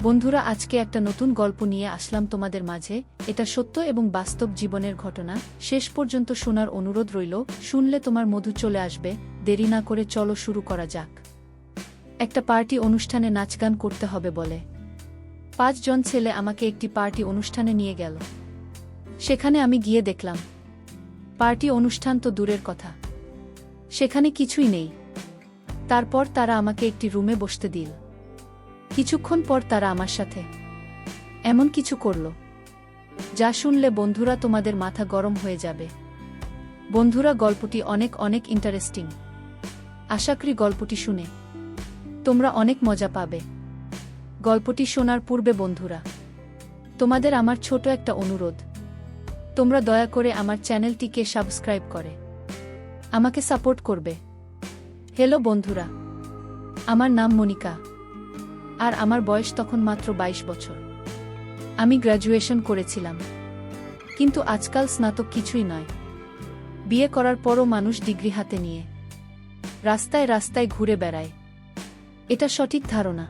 বন্ধুরা, আজকে একটা নতুন গল্প নিয়ে আসলাম তোমাদের মাঝে। এটা সত্য এবং বাস্তব জীবনের ঘটনা। শেষ পর্যন্ত শোনার অনুরোধ রইল। শুনলে তোমার মধু চলে আসবে। দেরি না করে চলো শুরু করা যাক। একটা পার্টি অনুষ্ঠানে নাচগান করতে হবে বলে 5 জন ছেলে আমাকে একটি পার্টি অনুষ্ঠানে নিয়ে গেল। সেখানে আমি গিয়ে দেখলাম পার্টি অনুষ্ঠান তো দূরের কথা, সেখানে কিছুই নেই। তারপর তারা আমাকে একটি রুমে বসতে দিল। কিছুক্ষণ পর তারা আমার সাথে এমন কিছু করল যা শুনলে বন্ধুরা তোমাদের মাথা গরম হয়ে যাবে। বন্ধুরা, গল্পটি অনেক অনেক ইন্টারেস্টিং। আশা করি গল্পটি শুনে তোমরা অনেক মজা পাবে। গল্পটি শোনার পূর্বে বন্ধুরা, তোমাদের আমার ছোট একটা অনুরোধ। তোমরা দয়া করে আমার চ্যানেলটিকে সাবস্ক্রাইব করে আমাকে সাপোর্ট করবে। হ্যালো বন্ধুরা, আমার নাম মনিকা, আর আমার বয়স তখন মাত্র 22 বছর। আমি গ্র্যাজুয়েশন করেছিলাম, কিন্তু আজকাল স্নাতক কিছুই নয়। বিয়ে করার পরও মানুষ ডিগ্রি হাতে নিয়ে রাস্তায় রাস্তায় ঘুরে বেড়ায়। এটা সঠিক ধারণা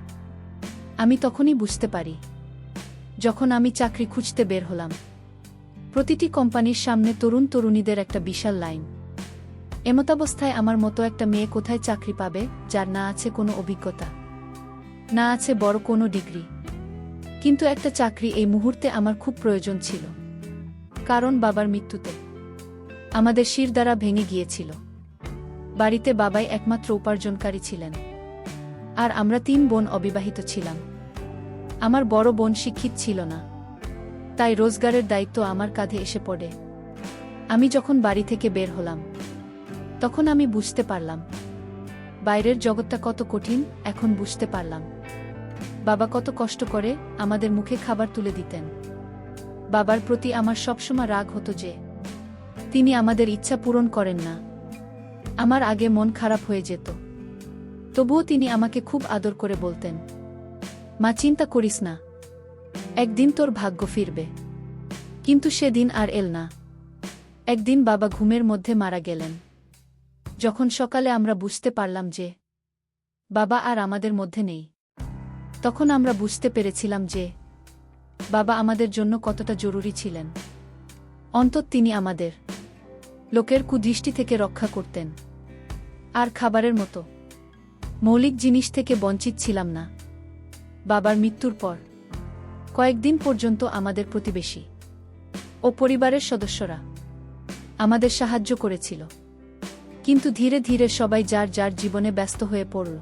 আমি তখনই বুঝতে পারি যখন আমি চাকরি খুঁজতে বের হলাম। প্রতিটি কোম্পানির সামনে তরুণ তরুণীদের একটা বিশাল লাইন। এমতাবস্থায় আমার মতো একটা মেয়ে কোথায় চাকরি পাবে যার না আছে কোনো অভিজ্ঞতা, না আছে বড় কোনো ডিগ্রি? কিন্তু একটা চাকরি এই মুহূর্তে আমার খুব প্রয়োজন ছিল, কারণ বাবার মৃত্যুতে আমাদের শিরদাঁড়া ভেঙে গিয়েছিল। বাড়িতে বাবাই একমাত্র উপার্জনকারী ছিলেন, আর আমরা 3 বোন অবিবাহিত ছিলাম। আমার বড় বোন শিক্ষিত ছিল না, তাই রোজগারের দায়িত্ব আমার কাঁধে এসে পড়ে। আমি যখন বাড়ি থেকে বের হলাম, তখন আমি বুঝতে পারলাম বাইরের জগৎটা কত কঠিন। এখন বুঝতে পারলাম বাবা কত কষ্ট করে আমাদের মুখে খাবার তুলে দিতেন। বাবার প্রতি আমার সবসময় রাগ হতো যে তিনি আমাদের ইচ্ছা পূরণ করেন না। আমার আগে মন খারাপ হয়ে যেত, তবুও তিনি আমাকে খুব আদর করে বলতেন, মা, চিন্তা করিস না, একদিন তোর ভাগ্য ফিরবে। কিন্তু সেদিন আর এল না। একদিন বাবা ঘুমের মধ্যে মারা গেলেন। যখন সকালে আমরা বুঝতে পারলাম যে বাবা আর আমাদের মধ্যে নেই, তখন আমরা বুঝতে পেরেছিলাম যে বাবা আমাদের জন্য কতটা জরুরি ছিলেন। অন্তত তিনি আমাদের লোকের কুদৃষ্টি থেকে রক্ষা করতেন, আর খাবারের মতো মৌলিক জিনিস থেকে বঞ্চিত ছিলাম না। বাবার মৃত্যুর পর কয়েকদিন পর্যন্ত আমাদের প্রতিবেশী ও পরিবারের সদস্যরা আমাদের সাহায্য করেছিল, কিন্তু ধীরে ধীরে সবাই যার যার জীবনে ব্যস্ত হয়ে পড়ল।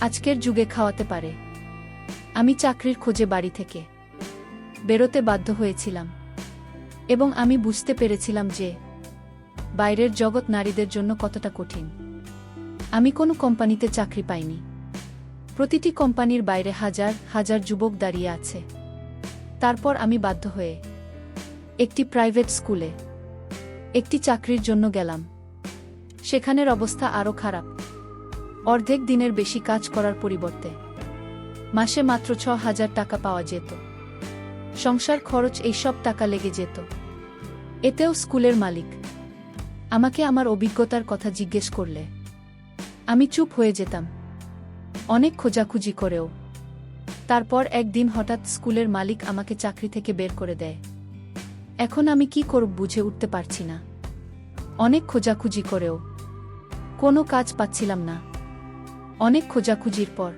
আজকের যুগে খাওয়াতে পারে আমি চাকরির খোঁজে বাড়ি থেকে বেরোতে বাধ্য হয়েছিলাম, এবং আমি বুঝতে পেরেছিলাম যে বাইরের জগৎ নারীদের জন্য কতটা কঠিন। আমি কোনো কোম্পানিতে চাকরি পাইনি। প্রতিটি কোম্পানির বাইরে হাজার হাজার যুবক দাঁড়িয়ে আছে। তারপর আমি বাধ্য হয়ে একটি প্রাইভেট স্কুলে একটি চাকরির জন্য গেলাম। সেখানের অবস্থা আরও খারাপ। অর্ধেক দিনের বেশি কাজ করার পরিবর্তে মাসে মাত্র 6,000 টাকা পাওয়া যেত। সংসার খরচ এই সব টাকা লেগে যেত। এতেও স্কুলের মালিক আমাকে আমার অভিজ্ঞতার কথা জিজ্ঞেস করলে আমি চুপ হয়ে যেতাম, অনেক খোঁজাখুঁজি করেও। তারপর একদিন হঠাৎ স্কুলের মালিক আমাকে চাকরি থেকে বের করে দেয়। এখন আমি কি করব বুঝে উঠতে পারছি না। অনেক খোঁজাখুঁজি করেও কোনো কাজ পাচ্ছিলাম না। অনেক খোঁজাখুঁজির পর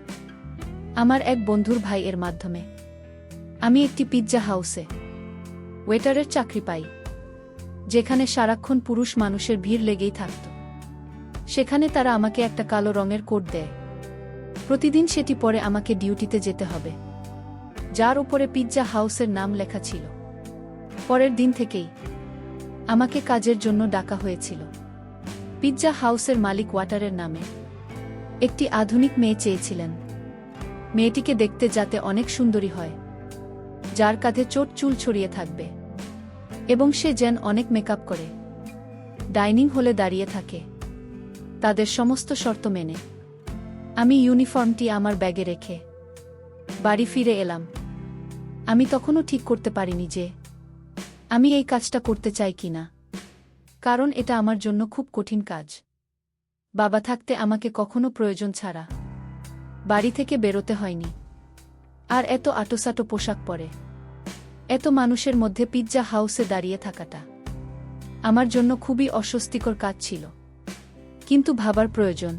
আমার এক বন্ধুর ভাইয়ের মাধ্যমে আমি একটি পিৎজা হাউসে ওয়েটারের চাকরি পাই, যেখানে সারাক্ষণ পুরুষ মানুষের ভিড় লেগেই থাকত। সেখানে তারা আমাকে একটা কালো রঙের কোট দেয়। প্রতিদিন সেটি পরে আমাকে ডিউটিতে যেতে হবে, যার উপরে পিৎজা হাউসের নাম লেখা ছিল। পরের দিন থেকেই আমাকে কাজের জন্য ডাকা হয়েছিল। পিৎজা হাউসের মালিক ওয়াটারের নামে একটি আধুনিক মেয়ে চেয়েছিলেন। মেয়েটিকে দেখতে যাতে অনেক সুন্দরী হয়, যার কাঁধে চোট চুল ছড়িয়ে থাকবে, এবং সে যেন অনেক মেকআপ করে ডাইনিং হলে দাঁড়িয়ে থাকে। তাদের সমস্ত শর্ত মেনে আমি ইউনিফর্মটি আমার ব্যাগে রেখে বাড়ি ফিরে এলাম। আমি তখনও ঠিক করতে পারিনি যে আমি এই কাজটা করতে চাই কিনা, কারণ এটা আমার জন্য খুব কঠিন কাজ। বাবা থাকতে আমাকে কখনো প্রয়োজন ছাড়া বাড়ি থেকে বেরোতে হয়নি। আর এত আটোসাটো পোশাক পরে এত মানুষের মধ্যে পিৎজা হাউসে দাঁড়িয়ে থাকাটা আমার জন্য খুবই অস্বস্তিকর কাজ ছিল। কিন্তু ভাবার প্রয়োজন,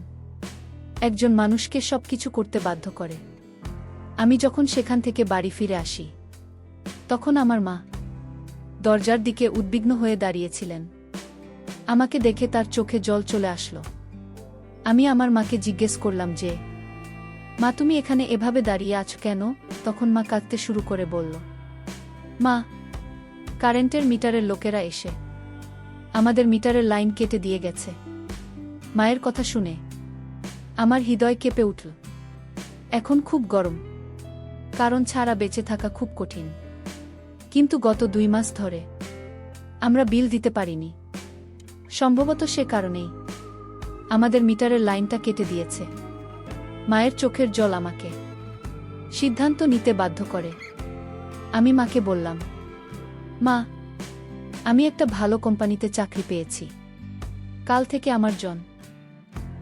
একজন মানুষকে সবকিছু করতে বাধ্য করে। আমি যখন সেখান থেকে বাড়ি ফিরে আসি, তখন আমার মা দরজার দিকে উদ্বিগ্ন হয়ে দাঁড়িয়েছিলেন। আমাকে দেখে তার চোখে জল চলে আসলো। আমি আমার মাকে জিজ্ঞেস করলাম যে, মা, তুমি এখানে এভাবে দাঁড়িয়ে আছো কেন? তখন মা কাঁদতে শুরু করে বলল, মা, কারেন্টের মিটারের লোকেরা এসে আমাদের মিটারের লাইন কেটে দিয়ে গেছে। মায়ের কথা শুনে আমার হৃদয় কেঁপে উঠল। এখন খুব গরম, কারণ ছাড়া বেঁচে থাকা খুব কঠিন। কিন্তু গত 2 মাস ধরে আমরা বিল দিতে পারিনি। সম্ভবত সে কারণেই আমাদের মিটারের লাইনটা কেটে দিয়েছে। মায়ের চোখের জল আমাকে সিদ্ধান্ত নিতে বাধ্য করে। আমি মাকে বললাম, মা, আমি একটা ভালো কোম্পানিতে চাকরি পেয়েছি। কাল থেকে আমার জন।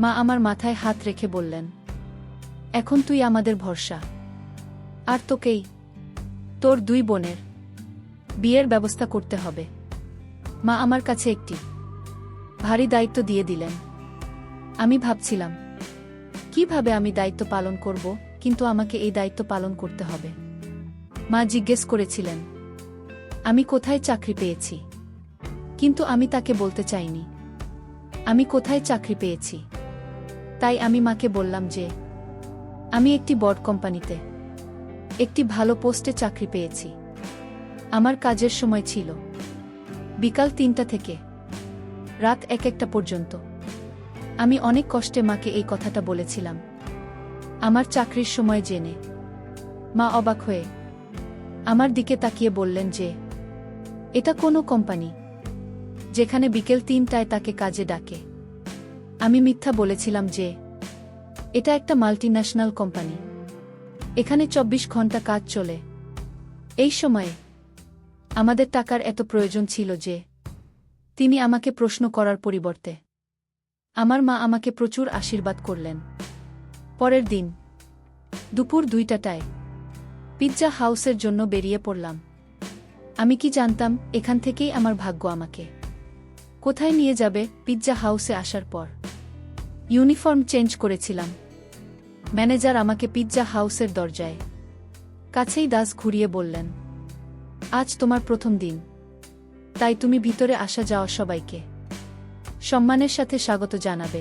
মা আমার মাথায় হাত রেখে বললেন, এখন তুই আমাদের ভরসা। আর তোকেই তোর 2 বোনের বিয়ের ব্যবস্থা করতে হবে। মা আমার কাছে একটি ভারী দায়িত্ব দিয়ে দিলেন। আমি ভাবছিলাম কিভাবে আমি দায়িত্ব পালন করব, কিন্তু আমাকে এই দায়িত্ব পালন করতে হবে। মা জিজ্ঞেস করেছিলেন আমি কোথায় চাকরি পেয়েছি, কিন্তু আমি তাকে বলতে চাইনি আমি কোথায় চাকরি পেয়েছি। তাই আমি মাকে বললাম যে আমি একটি বড় কোম্পানিতে একটি ভালো পোস্টে চাকরি পেয়েছি। আমার কাজের সময় ছিল বিকাল 3টা থেকে রাত 1-1টা পর্যন্ত। আমি অনেক কষ্টে মাকে এই কথাটা বলেছিলাম। আমার চাকরির সময় জেনে মা অবাক হয়ে আমার দিকে তাকিয়ে বললেন যে এটা কোনো কোম্পানি যেখানে বিকেল 3টায় তাকে কাজে ডাকে। আমি মিথ্যা বলেছিলাম যে এটা একটা মাল্টিন্যাশনাল কোম্পানি, এখানে 24 ঘন্টা কাজ চলে। এই সময়ে আমাদের টাকার এত প্রয়োজন ছিল যে তিনি আমাকে প্রশ্ন করার পরিবর্তে আমার মা আমাকে প্রচুর আশীর্বাদ করলেন। পরের দিন দুপুর 2টায় পিৎজা হাউসের জন্য বেরিয়ে পড়লাম। আমি কি জানতাম এখান থেকেই আমার ভাগ্য আমাকে কোথায় নিয়ে যাবে। পিৎজা হাউসে আসার পর ইউনিফর্ম চেঞ্জ করেছিলাম। ম্যানেজার আমাকে পিৎজা হাউসের দরজায় কাছেই দাস ঘুরিয়ে বললেন, আজ তোমার প্রথম দিন, তাই তুমি ভিতরে আসা যাওয়া সবাইকে সম্মানের সাথে স্বাগত জানাবে।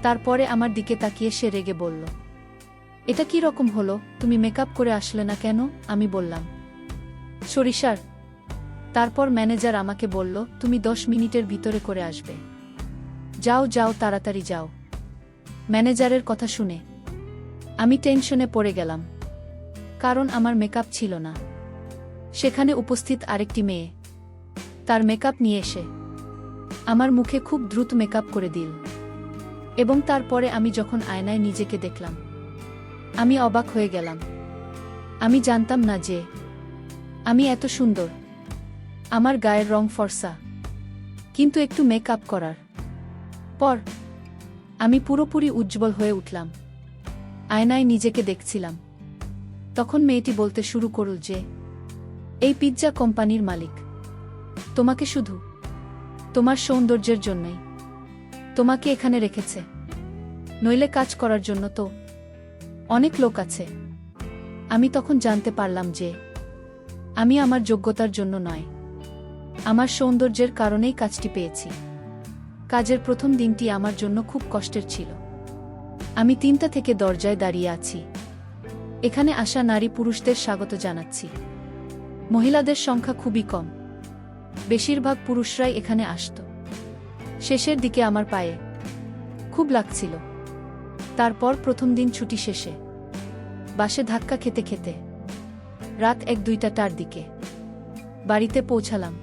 তারপরে আমার দিকে তাকিয়ে সে রেগে বলল, এটা কি রকম হলো? তুমি মেকআপ করে আসলে না কেন? আমি বললাম, সরিষার। তারপর ম্যানেজার আমাকে বলল, তুমি 10 মিনিটের ভিতরে করে আসবে। যাও যাও, তাড়াতাড়ি যাও। ম্যানেজারের কথা শুনে আমি টেনশনে পড়ে গেলাম, কারণ আমার মেকআপ ছিল না। সেখানে উপস্থিত আরেকটি মেয়ে তার মেকআপ নিয়ে এসে আমার মুখে খুব দ্রুত মেকআপ করে দিল। এবং তারপরে আমি যখন আয়নায় নিজেকে দেখলাম, আমি অবাক হয়ে গেলাম। আমি জানতাম না যে আমি এত সুন্দর। আমার গায়ের রং ফর্সা, কিন্তু একটু মেকআপ করার পর আমি পুরোপুরি উজ্জ্বল হয়ে উঠলাম। আয়নায় নিজেকে দেখছিলাম। তখন মেয়েটি বলতে শুরু করল যে এই পিৎজা কোম্পানির মালিক তোমাকে শুধু তোমার সৌন্দর্যের জন্যই তোমাকে এখানে রেখেছে, নইলে কাজ করার জন্য তো অনেক লোক আছে। আমি তখন জানতে পারলাম যে আমি আমার যোগ্যতার জন্য নয়, আমার সৌন্দর্যের কারণেই কাজটি পেয়েছি। কাজের প্রথম দিনটি আমার জন্য খুব কষ্টের ছিল। আমি 3টা থেকে দরজায় দাঁড়িয়ে আছি। এখানে আসা নারী পুরুষদের স্বাগত জানাচ্ছি। মহিলাদের সংখ্যা খুবই কম, বেশিরভাগ পুরুষরাই এখানে আসত। শেষের দিকে আমার পায়ে খুব লাগছিল। তারপর প্রথম দিন ছুটি শেষে বাসে ধাক্কা খেতে খেতে রাত 1-2টার দিকে বাড়িতে পৌঁছালাম।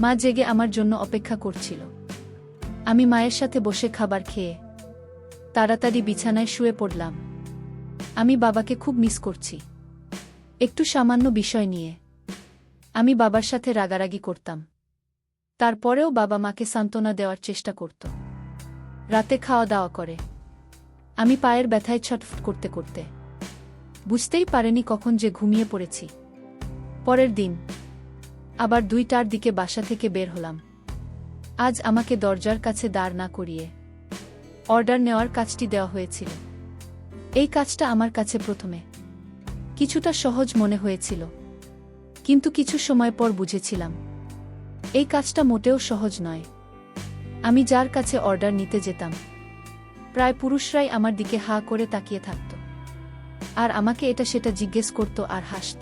মা জেগে আমার জন্য অপেক্ষা করছিল। আমি মায়ের সাথে বসে খাবার খেয়ে তাড়াতাড়ি বিছানায় শুয়ে পড়লাম। আমি বাবাকে খুব মিস করছি। একটু সামান্য বিষয় নিয়ে আমি বাবার সাথে রাগারাগি করতাম। তারপরেও বাবা মাকে সান্ত্বনা দেওয়ার চেষ্টা করত। রাতে খাওয়া দাওয়া করে আমি পায়ের ব্যথায় ছটফট করতে করতে বুঝতেই পারেনি কখন যে ঘুমিয়ে পড়েছি। পরের দিন আবার 2টার দিকে বাসা থেকে বের হলাম। আজ আমাকে দরজার কাছে দাঁড় না করিয়ে অর্ডার নেওয়ার কাজটি দেওয়া হয়েছিল। এই কাজটা আমার কাছে প্রথমে কিছুটা সহজ মনে হয়েছিল, কিন্তু কিছু সময় পর বুঝেছিলাম এই কাজটা মোটেও সহজ নয়। আমি যার কাছে অর্ডার নিতে যেতাম প্রায় পুরুষরাই আমার দিকে হা করে তাকিয়ে থাকত, আর আমাকে এটা সেটা জিজ্ঞেস করত আর হাসত,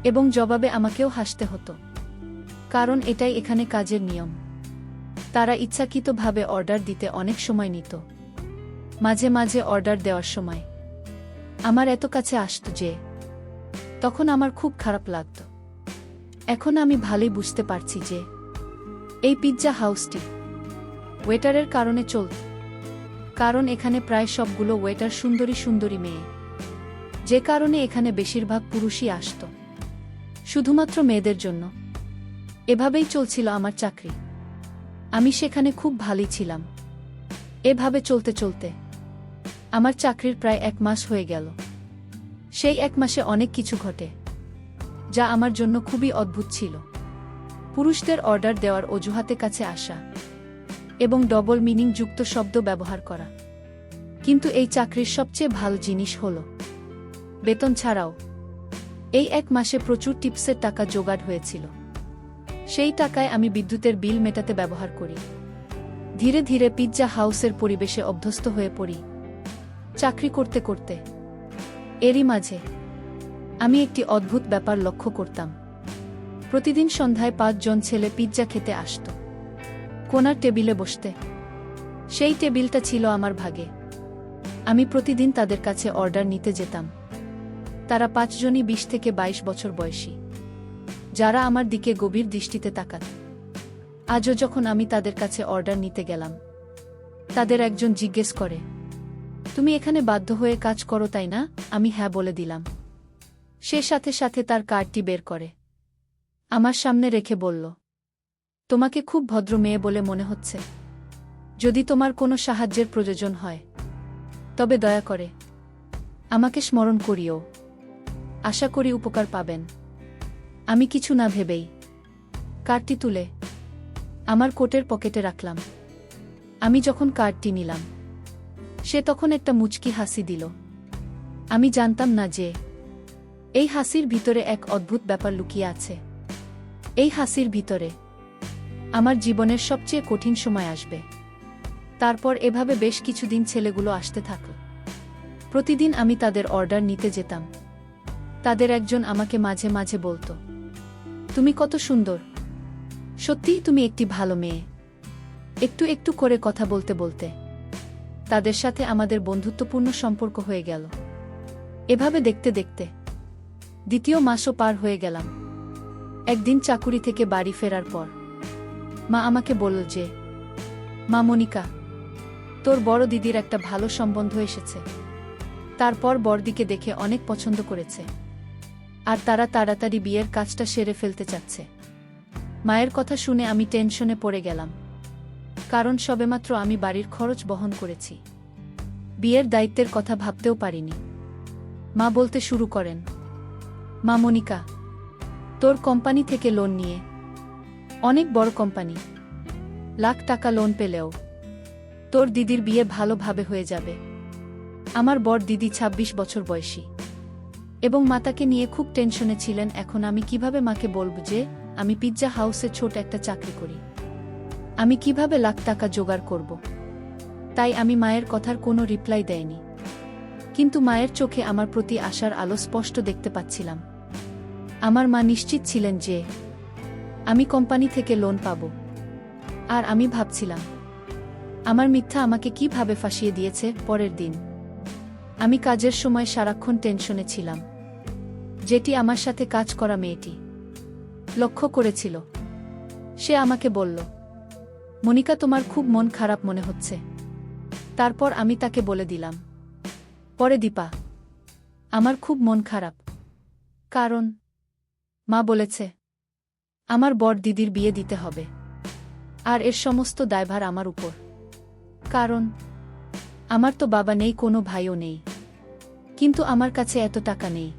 এবং জবাবে আমাকেও হাসতে হতো, কারণ এটাই এখানে কাজের নিয়ম। তারা ইচ্ছাকৃতভাবে অর্ডার দিতে অনেক সময় নিত। মাঝে মাঝে অর্ডার দেওয়ার সময় আমার এত কাছে আসত যে তখন আমার খুব খারাপ লাগত। এখন আমি ভালোই বুঝতে পারছি যে এই পিৎজা হাউসটি ওয়েটারের কারণে চলত, কারণ এখানে প্রায় সবগুলো ওয়েটার সুন্দরী সুন্দরী মেয়ে, যে কারণে এখানে বেশিরভাগ পুরুষই আসত শুধুমাত্র মেয়েদের জন্য। এভাবেই চলছিল আমার চাকরি। আমি সেখানে খুব ভালোই ছিলাম। এভাবে চলতে চলতে আমার চাকরির প্রায় 1 মাস হয়ে গেল। সেই 1 মাসে অনেক কিছু ঘটে যা আমার জন্য খুবই অদ্ভুত ছিল। পুরুষদের অর্ডার দেওয়ার অজুহাতে কাছে আসা এবং ডবল মিনিং যুক্ত শব্দ ব্যবহার করা। কিন্তু এই চাকরির সবচেয়ে ভালো জিনিস হল বেতন ছাড়াও এই 1 মাসে প্রচুর টিপসের টাকা জোগাড় হয়েছিল। সেই টাকায় আমি বিদ্যুতের বিল মেটাতে ব্যবহার করি। ধীরে ধীরে পিৎজা হাউসের পরিবেশে অভ্যস্ত হয়ে পড়ি চাকরি করতে করতে। এরই মাঝে আমি একটি অদ্ভুত ব্যাপার লক্ষ্য করতাম। প্রতিদিন সন্ধ্যায় 5 জন ছেলে পিৎজা খেতে আসত কোনার টেবিলে বসতে। সেই টেবিলটা ছিল আমার ভাগে। আমি প্রতিদিন তাদের কাছে অর্ডার নিতে যেতাম। তারা 5 জনই 20 থেকে 22 বছর বয়সী, যারা আমার দিকে গভীর দৃষ্টিতে তাকাত। আজও যখন আমি তাদের কাছে অর্ডার নিতে গেলাম, তাদের একজন জিজ্ঞেস করে, তুমি এখানে বাধ্য হয়ে কাজ করো তাই না? আমি হ্যাঁ বলে দিলাম। সে সাথে সাথে তার কার্ডটি বের করে আমার সামনে রেখে বলল, তোমাকে খুব ভদ্র মেয়ে বলে মনে হচ্ছে। যদি তোমার কোনো সাহায্যের প্রয়োজন হয় তবে দয়া করে আমাকে স্মরণ করিও। আশা করি উপকার পাবেন। আমি কিছু না ভেবেই কার্ডটি তুলে আমার কোটের পকেটে রাখলাম। আমি যখন কার্ডটি নিলাম, সে তখন একটা মুচকি হাসি দিল। আমি জানতাম না যে এই হাসির ভিতরে এক অদ্ভুত ব্যাপার লুকিয়ে আছে। এই হাসির ভিতরে আমার জীবনের সবচেয়ে কঠিন সময় আসবে। তারপর এভাবে বেশ কিছুদিন ছেলেগুলো আসতে থাকল। প্রতিদিন আমি তাদের অর্ডার নিতে যেতাম। তাদের একজন আমাকে মাঝে মাঝে বলতো, তুমি কত সুন্দর, সত্যিই তুমি একটি ভালো মেয়ে। একটু একটু করে কথা বলতে বলতে তাদের সাথে আমাদের বন্ধুত্বপূর্ণ সম্পর্ক হয়ে গেল। এভাবে দেখতে দেখতে 2য় মাসও পার হয়ে গেলাম। একদিন চাকুরি থেকে বাড়ি ফেরার পর মা আমাকে বলল যে, মা মনিকা, তোর বড় দিদির একটা ভালো সম্বন্ধ এসেছে। তারপর বড়দিকে দেখে অনেক পছন্দ করেছে, আর তারা তাড়াতাড়ি বিয়ের কাজটা সেরে ফেলতে চাচ্ছে। মায়ের কথা শুনে আমি টেনশনে পড়ে গেলাম, কারণ সবেমাত্র আমি বাড়ির খরচ বহন করেছি। বিয়ের দায়িত্বের কথা ভাবতেও পারিনি। মা বলতে শুরু করেন, মা মনিকা, তোর কোম্পানি থেকে লোন নিয়ে, অনেক বড় কোম্পানি, লাখ টাকা লোন পেলেও তোর দিদির বিয়ে ভালোভাবে হয়ে যাবে। আমার বড় দিদি 26 বছর বয়সী এবং মাতাকে নিয়ে খুব টেনশনে ছিলেন। এখন আমি কিভাবে মাকে বলব যে আমি পিৎজা হাউসে ছোট একটা চাকরি করি? আমি কিভাবে লাখ টাকা জোগাড় করব? তাই আমি মায়ের কথার কোনো রিপ্লাই দেয়নি। কিন্তু মায়ের চোখে আমার প্রতি আশার আলো স্পষ্ট দেখতে পাচ্ছিলাম। আমার মা নিশ্চিত ছিলেন যে আমি কোম্পানি থেকে লোন পাব। আর আমি ভাবছিলাম আমার মিথ্যা আমাকে কিভাবে ফাঁসিয়ে দিয়েছে। পরের দিন আমি কাজের সময় সারাক্ষণ টেনশনে ছিলাম, যেটি আমার সাথে কাজ করা মেয়েটি লক্ষ্য করেছিল। সে আমাকে বলল, মনিকা, তোমার খুব মন খারাপ মনে হচ্ছে। তারপর আমি তাকে বলে দিলাম, পরে দীপা, আমার খুব মন খারাপ, কারণ মা বলেছে আমার বড় দিদির বিয়ে দিতে হবে, আর এর সমস্ত দায়ভার আমার উপর। কারণ আমার তো বাবা নেই, কোনো ভাইও নেই। কিন্তু আমার কাছে এত টাকা নেই।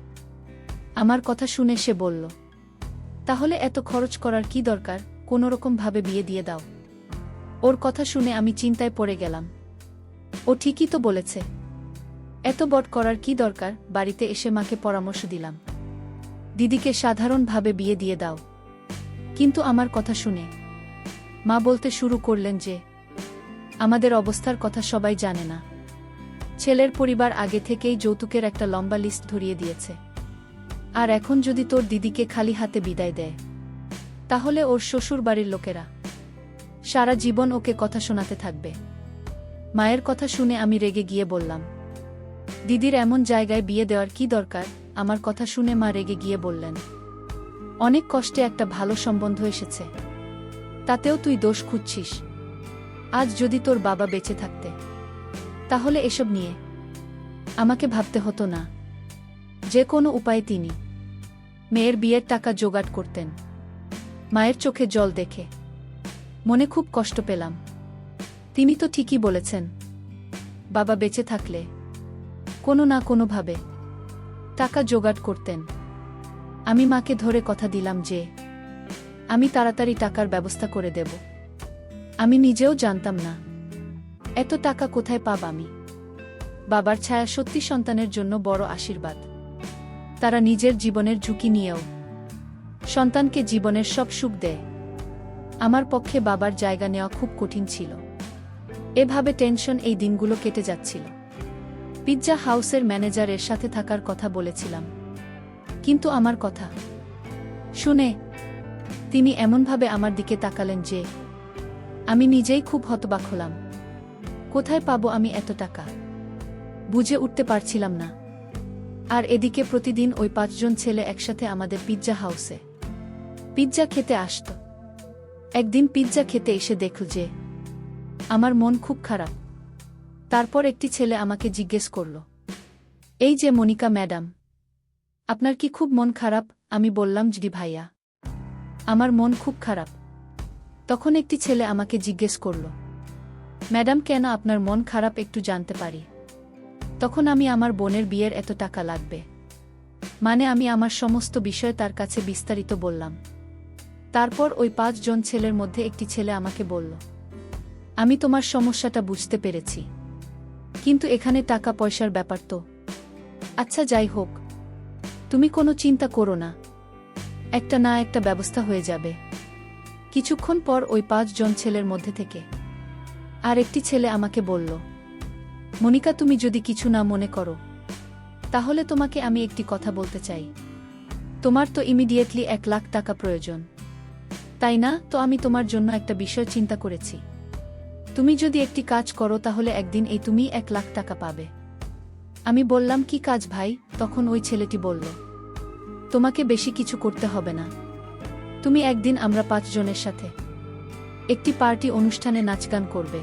আমার কথা শুনে সে বলল, তাহলে এত খরচ করার কি দরকার, কোনোরকমভাবে বিয়ে দিয়ে দাও। ওর কথা শুনে আমি চিন্তায় পড়ে গেলাম। ও ঠিকই তো বলেছে, এত বড় করার কি দরকার। বাড়িতে এসে মাকে পরামর্শ দিলাম, দিদিকে সাধারণভাবে বিয়ে দিয়ে দাও। কিন্তু আমার কথা শুনে মা বলতে শুরু করলেন যে, আমাদের অবস্থার কথা সবাই জানে না। ছেলের পরিবার আগে থেকেই যৌতুকের একটা লম্বা লিস্ট ধরিয়ে দিয়েছে। আর এখন যদি তোর দিদিকে খালি হাতে বিদায় দেয়, তাহলে ওর শ্বশুর বাড়ির লোকেরা সারা জীবন ওকে কথা শোনাতে থাকবে। মায়ের কথা শুনে আমি রেগে গিয়ে বললাম, দিদির এমন জায়গায় বিয়ে দেওয়ার কি দরকার। আমার কথা শুনে মা রেগে গিয়ে বললেন, অনেক কষ্টে একটা ভালো সম্বন্ধ এসেছে, তাতেও তুই দোষ খুঁজছিস। আজ যদি তোর বাবা বেঁচে থাকতে, তাহলে এসব নিয়ে আমাকে ভাবতে হতো না। যে কোনো উপায়ে তিনি মেয়ের বিয়ের টাকা জোগাড় করতেন। মায়ের চোখে জল দেখে মনে খুব কষ্ট পেলাম। তিনি তো ঠিকই বলেছেন, বাবা বেঁচে থাকলে কোনো না কোনোভাবে টাকা জোগাড় করতেন। আমি মাকে ধরে কথা দিলাম যে আমি তাড়াতাড়ি টাকার ব্যবস্থা করে দেব। আমি নিজেও জানতাম না এত টাকা কোথায় পাব আমি। বাবার ছায়া সত্যি সন্তানের জন্য বড় আশীর্বাদ। তারা নিজের জীবনের ঝুঁকি নিয়েও সন্তানকে জীবনের সব সুখ দেয়। আমার পক্ষে বাবার জায়গা নেওয়া খুব কঠিন ছিল। এভাবে টেনশন এই দিনগুলো কেটে যাচ্ছিল। পিৎজা হাউসের ম্যানেজারের সাথে থাকার কথা বলেছিলাম, কিন্তু আমার কথা শুনে তিনি এমনভাবে আমার দিকে তাকালেন যে আমি নিজেই খুব হতবাক হলাম। কোথায় পাবো আমি এত টাকা, বুঝে উঠতে পারছিলাম না। আর এদিকে প্রতিদিন ওই 5 জন ছেলে একসাথে আমাদের পিৎজা হাউসে পিৎজা খেতে আসত। একদিন পিৎজা খেতে এসে দেখল যে আমার মন খুব খারাপ। তারপর একটি ছেলে আমাকে জিজ্ঞেস করল, এই যে মনিকা ম্যাডাম, আপনার কি খুব মন খারাপ? আমি বললাম, জি ভাইয়া, আমার মন খুব খারাপ। তখন একটি ছেলে আমাকে জিজ্ঞেস করল, ম্যাডাম কেন আপনার মন খারাপ, একটু জানতে পারি? তখন আমি আমার বোনের বিয়ের এত টাকা লাগবে, মানে আমি আমার সমস্ত বিষয় তার কাছে বিস্তারিত বললাম। তারপর ওই 5 জন ছেলের মধ্যে একটি ছেলে আমাকে বলল, আমি তোমার সমস্যাটা বুঝতে পেরেছি, কিন্তু এখানে টাকা পয়সার ব্যাপার তো। আচ্ছা যাই হোক, তুমি কোনো চিন্তা করো না, একটা না একটা ব্যবস্থা হয়ে যাবে। কিছুক্ষণ পর ওই 5 জন ছেলের মধ্যে থেকে আর একটি ছেলে আমাকে বলল, মনিকা তুমি যদি কিছু না মনে করো, তাহলে তোমাকে আমি একটি কথা বলতে চাই। তোমার তো ইমিডিয়েটলি 1 লাখ টাকা প্রয়োজন, তাই না? তো আমি তোমার জন্য একটা বিষয় চিন্তা করেছি। তুমি যদি একটি কাজ করো, তাহলে একদিন এই তুমি 1 লাখ টাকা পাবে। আমি বললাম, কি কাজ ভাই? তখন ওই ছেলেটি বলল, তোমাকে বেশি কিছু করতে হবে না। তুমি একদিন আমরা 5 জনের সাথে একটি পার্টি অনুষ্ঠানে নাচ গান করবে।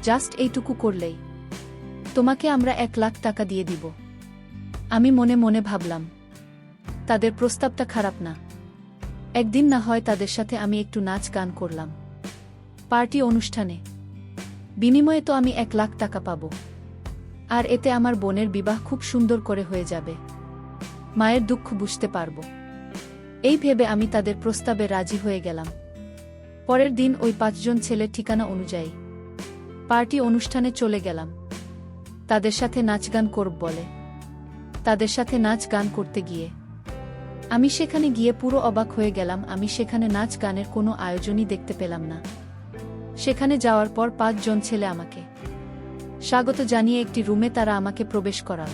জাস্ট এইটুকু করলেই তোমাকে আমরা 1 লাখ টাকা দিয়ে দিব। আমি মনে মনে ভাবলাম, তাদের প্রস্তাবটা খারাপ না। একদিন না হয় তাদের সাথে আমি একটু নাচ গান করলাম পার্টি অনুষ্ঠানে, বিনিময়ে তো আমি 1 লাখ টাকা পাব। আর এতে আমার বোনের বিবাহ খুব সুন্দর করে হয়ে যাবে, মায়ের দুঃখ বুঝতে পারব। এই ভেবে আমি তাদের প্রস্তাবে রাজি হয়ে গেলাম। পরের দিন ওই 5 জন ছেলের ঠিকানা অনুযায়ী পার্টি অনুষ্ঠানে চলে গেলাম। তাদের সাথে নাচ গান করব বলে তাদের সাথে নাচ গান করতে গিয়ে আমি সেখানে গিয়ে পুরো অবাক হয়ে গেলাম। আমি সেখানে নাচ গানের কোনো আয়োজনই দেখতে পেলাম না। সেখানে যাওয়ার পর 5 জন ছেলে আমাকে স্বাগত জানিয়ে একটি রুমে তারা আমাকে প্রবেশ করাল।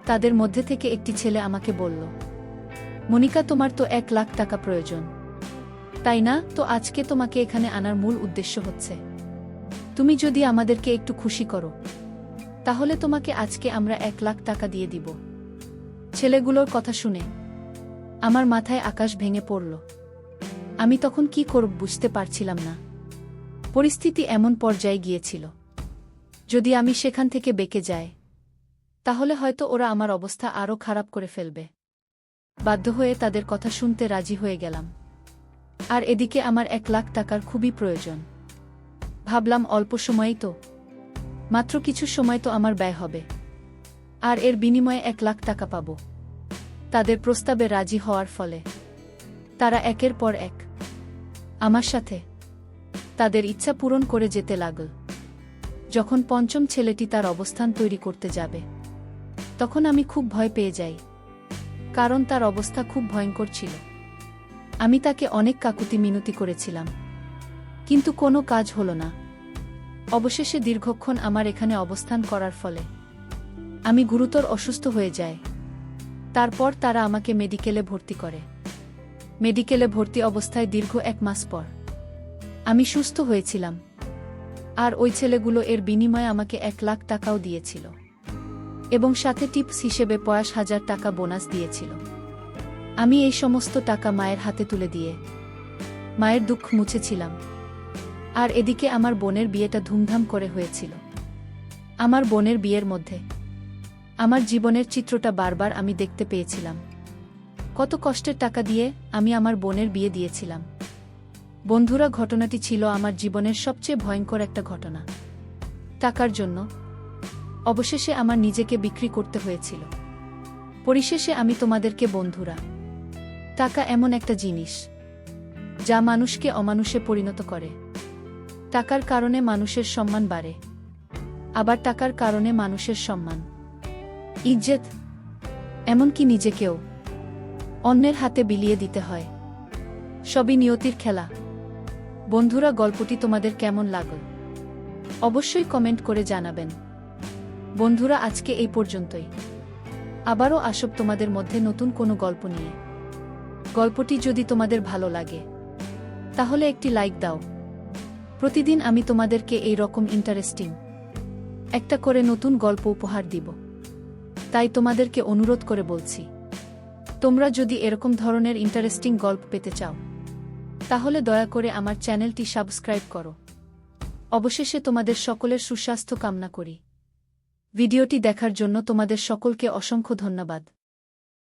তাদের মধ্যে থেকে একটি ছেলে আমাকে বলল, মনিকা তোমার তো 1 লাখ টাকা প্রয়োজন, তাই না? তো আজকে তোমাকে এখানে আনার মূল উদ্দেশ্য হচ্ছে, তুমি যদি আমাদেরকে একটু খুশি করো, তাহলে তোমাকে আজকে আমরা 1 লাখ টাকা দিয়ে দিব। ছেলেগুলোর কথা শুনে আমার মাথায় আকাশ ভেঙে পড়ল। আমি তখন কি করব বুঝতে পারছিলাম না। পরিস্থিতি এমন পর্যায়ে গিয়েছিল, যদি আমি সেখান থেকে বেঁকে যাই, তাহলে হয়তো ওরা আমার অবস্থা আরও খারাপ করে ফেলবে। বাধ্য হয়ে তাদের কথা শুনতে রাজি হয়ে গেলাম। আর এদিকে আমার 1 লাখ টাকার খুবই প্রয়োজন। ভাবলাম, অল্প সময়ই তো, মাত্র কিছু সময় তো আমার ব্যয় হবে। আর এর বিনিময়ে 1,00,000 টাকা পাব। তাদের প্রস্তাবে রাজি হওয়ার ফলে তারা একের পর এক আমার সাথে তাদের ইচ্ছা পূরণ করে যেতে লাগল। যখন পঞ্চম ছেলেটি তার অবস্থান তৈরি করতে যাবে, তখন আমি খুব ভয় পেয়ে যাই, কারণ তার অবস্থা খুব ভয়ঙ্কর ছিল। আমি তাকে অনেক কাকুতি মিনতি করেছিলাম, কিন্তু কোনো কাজ হলো না। অবশেষে দীর্ঘক্ষণ আমার এখানে অবস্থান করার ফলে আমি গুরুতর অসুস্থ হয়ে যাই। তারপর তারা আমাকে মেডিকেলে ভর্তি করে। মেডিকেলে ভর্তি অবস্থায় দীর্ঘ 1 মাস পর আমি সুস্থ হয়েছিলাম। আর ওই ছেলেগুলো এর বিনিময়ে আমাকে 1,00,000 টাকাও দিয়েছিল এবং সাথে টিপস হিসেবে 50,000 টাকা বোনাস দিয়েছিল। আমি এই সমস্ত টাকা মায়ের হাতে তুলে দিয়ে মায়ের দুঃখ মুছেছিলাম। আর এদিকে আমার বোনের বিয়েটা ধুমধাম করে হয়েছিল। আমার বোনের বিয়ের মধ্যে আমার জীবনের চিত্রটা বারবার আমি দেখতে পেয়েছিলাম। কত কষ্টের টাকা দিয়ে আমি আমার বোনের বিয়ে দিয়েছিলাম। বন্ধুরা, ঘটনাটি ছিল আমার জীবনের সবচেয়ে ভয়ঙ্কর একটা ঘটনা। টাকার জন্য অবশেষে আমার নিজেকে বিক্রি করতে হয়েছিল। পরিশেষে আমি তোমাদেরকে বন্ধুরা, টাকা এমন একটা জিনিস যা মানুষকে অমানুষে পরিণত করে। টাকার কারণে মানুষের সম্মান বাড়ে, আবার টাকার কারণে মানুষের সম্মান, ইজ্জত, এমনকি নিজেকেও অন্যের হাতে বিলিয়ে দিতে হয়। সবই নিয়তির খেলা। বন্ধুরা, গল্পটি তোমাদের কেমন লাগল অবশ্যই কমেন্ট করে জানাবেন। বন্ধুরা, আজকে এই পর্যন্তই। আবারও আসব তোমাদের মধ্যে নতুন কোনো গল্প নিয়ে। গল্পটি যদি তোমাদের ভালো লাগে তাহলে একটি লাইক দাও। প্রতিদিন আমি তোমাদেরকে এই রকম ইন্টারেস্টিং একটা করে নতুন গল্প উপহার দিব। তাই তোমাদেরকে অনুরোধ করে বলছি, তোমরা যদি এরকম ধরনের ইন্টারেস্টিং গল্প পেতে চাও তাহলে দয়া করে আমার চ্যানেলটি সাবস্ক্রাইব করো। অবশেষে তোমাদের সকলের সুস্বাস্থ্য কামনা করি। ভিডিওটি দেখার জন্য তোমাদের সকলকে অসংখ্য ধন্যবাদ।